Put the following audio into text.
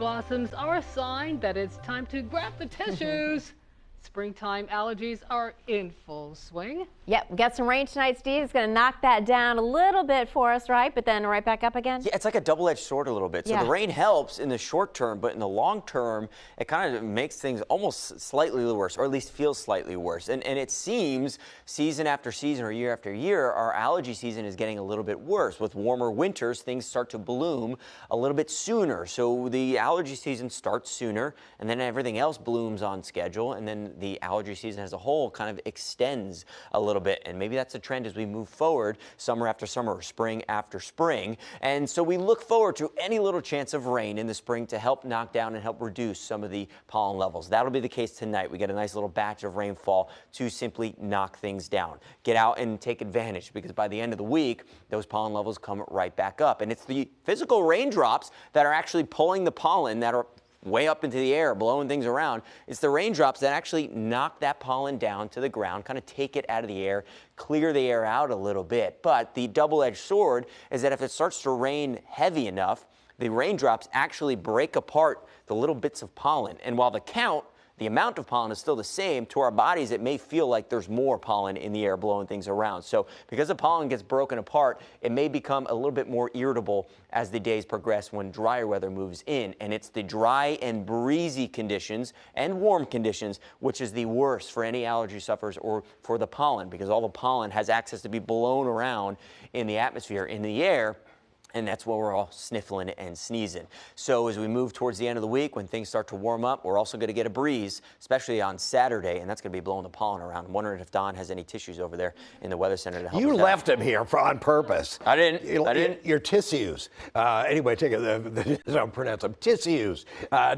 blossoms are a sign that it's time to grab the tissues. Springtime allergies are in full swing. Yep, we got some rain tonight, Steve. It's going to knock that down a little bit for us, right? But then right back up again? Yeah, it's like a double-edged sword a little bit. So the rain helps in the short term, but in the long term, it kind of makes things almost slightly worse, or at least feels slightly worse. And it seems season after season or year after year, our allergy season is getting a little bit worse. With warmer winters, things start to bloom a little bit sooner. So the allergy season starts sooner, and then everything else blooms on schedule, and then the allergy season as a whole kind of extends a little bit. And maybe that's a trend as we move forward, summer after summer, or spring after spring. And so we look forward to any little chance of rain in the spring to help knock down and help reduce some of the pollen levels. That'll be the case tonight. We get a nice little batch of rainfall to simply knock things down. Get out and take advantage, because by the end of the week, those pollen levels come right back up. And it's the physical raindrops that are actually pulling the pollen that are way up into the air, blowing things around. It's the raindrops that actually knock that pollen down to the ground, kind of take it out of the air, clear the air out a little bit. But the double-edged sword is that if it starts to rain heavy enough, the raindrops actually break apart the little bits of pollen. And while the amount of pollen is still the same, to our bodies it may feel like there's more pollen in the air blowing things around. So because the pollen gets broken apart, it may become a little bit more irritable as the days progress when drier weather moves in. And it's the dry and breezy conditions and warm conditions which is the worst for any allergy sufferers or for the pollen, because all the pollen has access to be blown around in the atmosphere, in the air. And that's where we're all sniffling and sneezing. So as we move towards the end of the week, when things start to warm up, we're also going to get a breeze, especially on Saturday, and that's going to be blowing the pollen around. I'm wondering if Don has any tissues over there in the weather center to help. You left him here on purpose. I didn't. Your tissues. Anyway, take it. I don't pronounce them. Tissues.